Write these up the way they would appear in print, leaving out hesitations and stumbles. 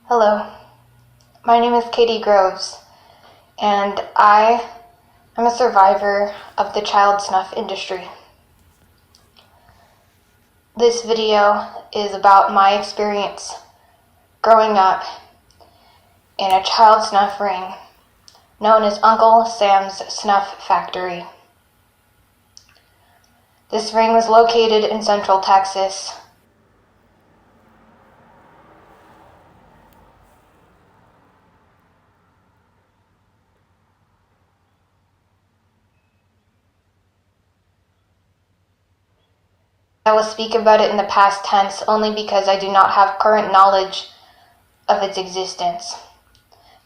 Hello, my name is Katy Groves, and I am a survivor of the child snuff industry. This video is about my experience growing up in a child snuff ring known as Uncle Sam's Snuff Factory. This ring was located in Central Texas. I will speak about it in the past tense only because I do not have current knowledge of its existence.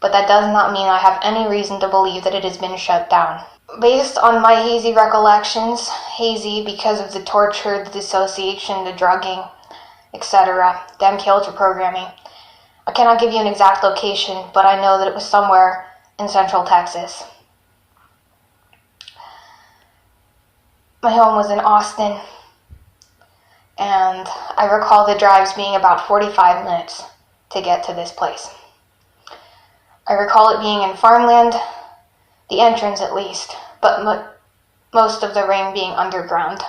But that does not mean I have any reason to believe that it has been shut down. Based on my hazy recollections, hazy because of the torture, the dissociation, the drugging, etc., the MK programming, I cannot give you an exact location, but I know that it was somewhere in Central Texas. My home was in Austin, and I recall the drives being about 45 minutes to get to this place. I recall it being in farmland, the entrance at least, but most of the ring being underground.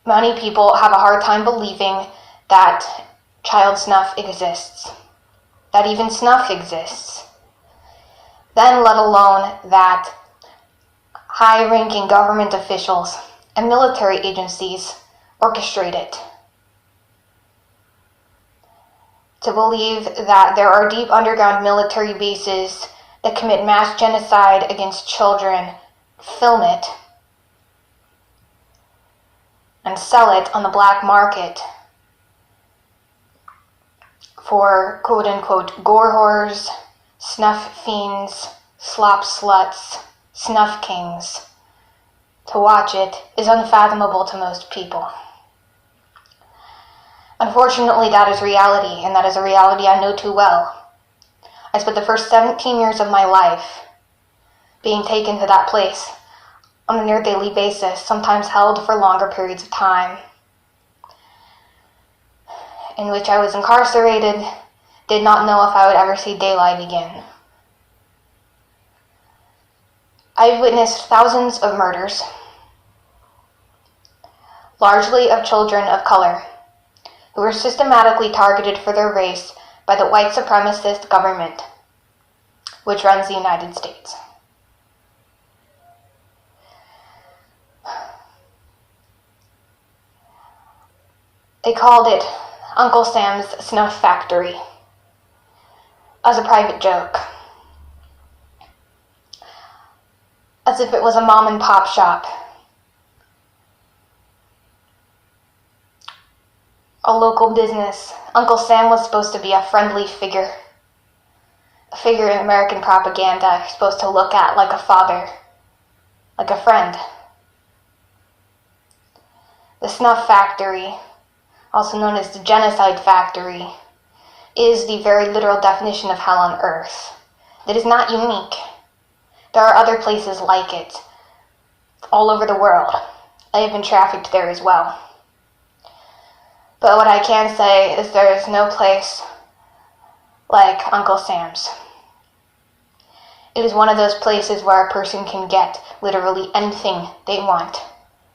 Many people have a hard time believing that child snuff exists, that even snuff exists, then let alone that high-ranking government officials and military agencies orchestrate it. To believe that there are deep underground military bases that commit mass genocide against children, film it, and sell it on the black market for quote-unquote gore whores, snuff fiends, slop sluts, snuff kings. To watch it is unfathomable to most people. Unfortunately, that is reality, and that is a reality I know too well. I spent the first 17 years of my life being taken to that place on a near daily basis, sometimes held for longer periods of time, in which I was incarcerated, did not know if I would ever see daylight again. I've witnessed thousands of murders, largely of children of color, who were systematically targeted for their race by the white supremacist government, which runs the United States. They called it Uncle Sam's Snuff Factory as a private joke, as if it was a mom and pop shop, a local business. Uncle Sam was supposed to be a friendly figure, a figure in American propaganda, supposed to look at like a father, like a friend. The Snuff Factory, also known as the Genocide Factory, is the very literal definition of hell on earth. It is not unique. There are other places like it all over the world. I have been trafficked there as well. But what I can say is there is no place like Uncle Sam's. It is one of those places where a person can get literally anything they want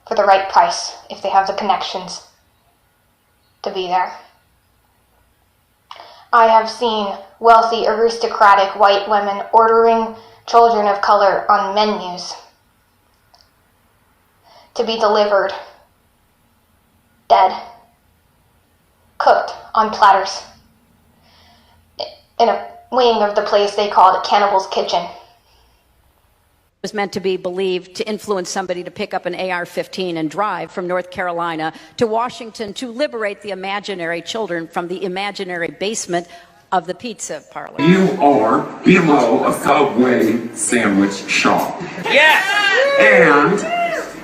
for the right price if they have the connections to be there. I have seen wealthy, aristocratic white women ordering children of color on menus to be delivered dead, cooked on platters in a wing of the place they called Cannibal's Kitchen. Was meant to be believed to influence somebody to pick up an AR-15 and drive from North Carolina to Washington to liberate the imaginary children from the imaginary basement of the pizza parlor. You are below a Subway sandwich shop. Yes! And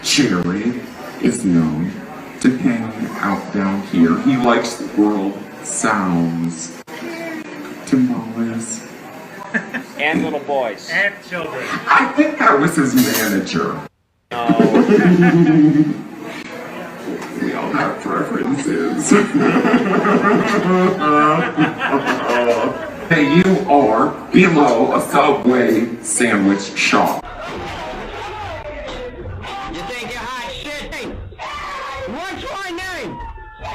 Jerry is known to hang out down here. He likes world sounds. Tamales. And little boys. And children. I think that was his manager. No. We all have preferences. is. Hey, you are below a Subway sandwich shop. You think you're hot shit? Hey, what's my name?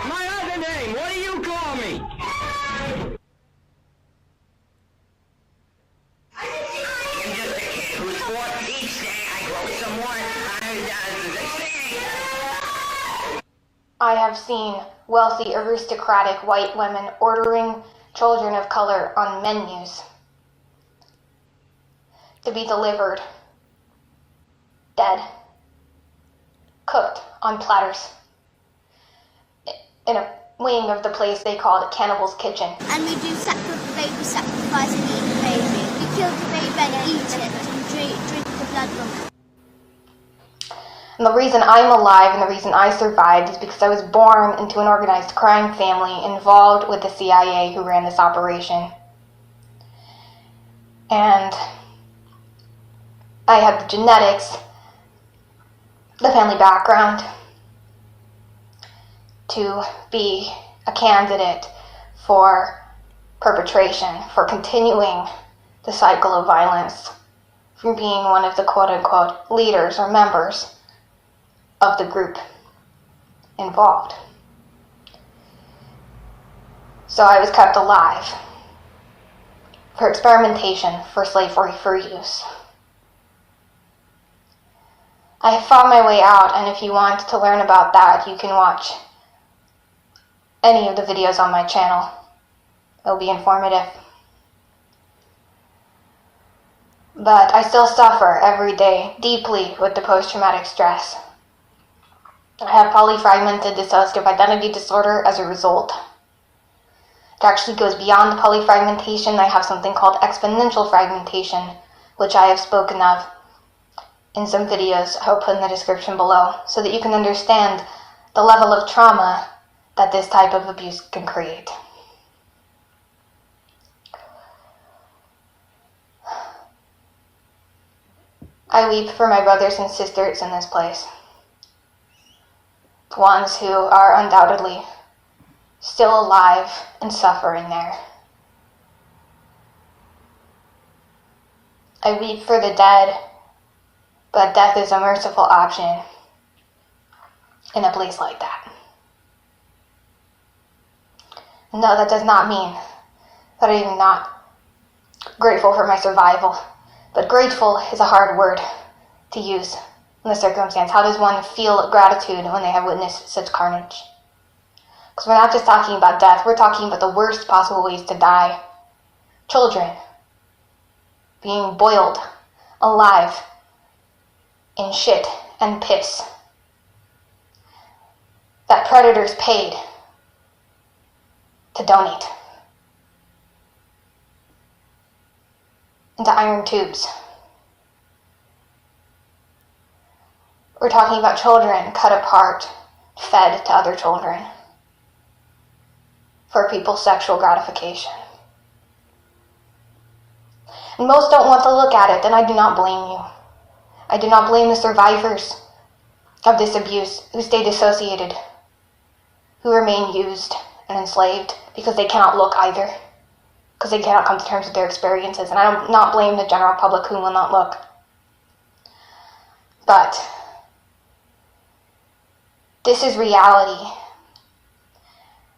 My other name. What do you call me? I'm just a kid who's 4. Each day I grow some more. I have seen wealthy, aristocratic white women ordering children of color on menus to be delivered dead, cooked on platters in a wing of the place they called Cannibal's Kitchen. And we do baby sacrifice and eat the baby. We kill the baby and eat it and drink the blood from it. And the reason I'm alive and the reason I survived is because I was born into an organized crime family involved with the CIA who ran this operation. And I had the genetics, the family background to be a candidate for perpetration, for continuing the cycle of violence, from being one of the quote-unquote leaders or members of the group involved. So I was kept alive for experimentation, for slavery, for use. I have fought my way out, and if you want to learn about that, you can watch any of the videos on my channel. It'll be informative. But I still suffer every day deeply with the post-traumatic stress. I have polyfragmented dissociative identity disorder as a result. It actually goes beyond polyfragmentation. I have something called exponential fragmentation, which I have spoken of in some videos I'll put in the description below, so that you can understand the level of trauma that this type of abuse can create. I weep for my brothers and sisters in this place. The ones who are undoubtedly still alive and suffering there. I weep for the dead, but death is a merciful option in a place like that. No, that does not mean that I am not grateful for my survival, but grateful is a hard word to use in the circumstance. How does one feel gratitude when they have witnessed such carnage? Because we're not just talking about death, we're talking about the worst possible ways to die. Children being boiled alive in shit and piss that predators paid to donate into iron tubes. We're talking about children cut apart, fed to other children for people's sexual gratification. And most don't want to look at it, and I do not blame you. I do not blame the survivors of this abuse who stay dissociated, who remain used and enslaved because they cannot look either, because they cannot come to terms with their experiences. And I do not blame the general public who will not look. But this is reality.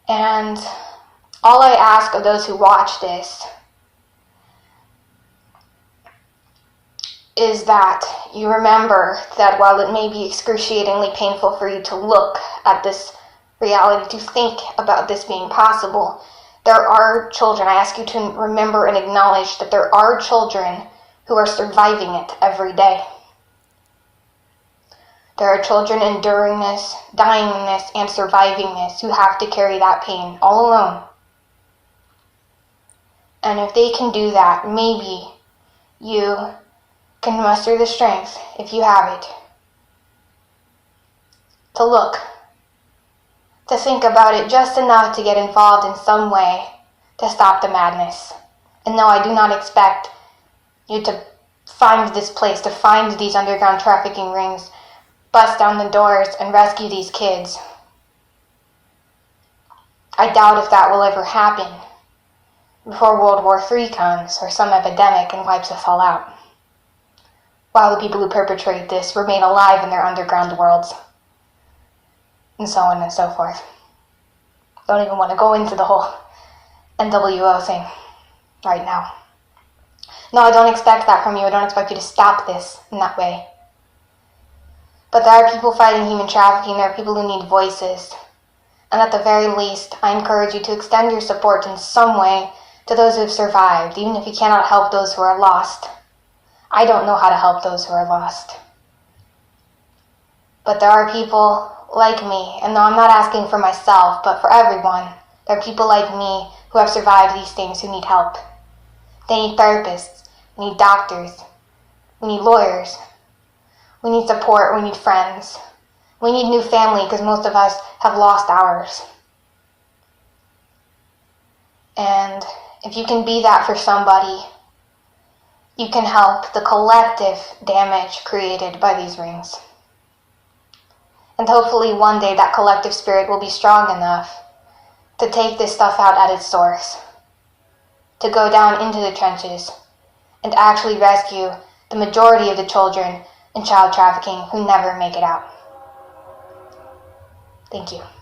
And all I ask of those who watch this is that you remember that while it may be excruciatingly painful for you to look at this reality, to think about this being possible, there are children. I ask you to remember and acknowledge that there are children who are surviving it every day. There are children enduring this, dying in this, and surviving this, who have to carry that pain all alone. And if they can do that, maybe you can muster the strength, if you have it, to look, to think about it just enough to get involved in some way to stop the madness. And no, I do not expect you to find this place, to find these underground trafficking rings, bust down the doors, and rescue these kids. I doubt if that will ever happen before World War III comes or some epidemic and wipes us all out, while the people who perpetrate this remain alive in their underground worlds, and so on and so forth. Don't even want to go into the whole NWO thing right now. No, I don't expect that from you. I don't expect you to stop this in that way. But there are people fighting human trafficking. There are people who need voices. And at the very least, I encourage you to extend your support in some way to those who have survived, even if you cannot help those who are lost. I don't know how to help those who are lost. But there are people like me, and no, I'm not asking for myself, but for everyone. There are people like me who have survived these things who need help. They need therapists, we need doctors, we need lawyers, we need support, we need friends. We need new family because most of us have lost ours. And if you can be that for somebody, you can help the collective damage created by these rings. And hopefully one day that collective spirit will be strong enough to take this stuff out at its source, to go down into the trenches and actually rescue the majority of the children in child trafficking who never make it out. Thank you.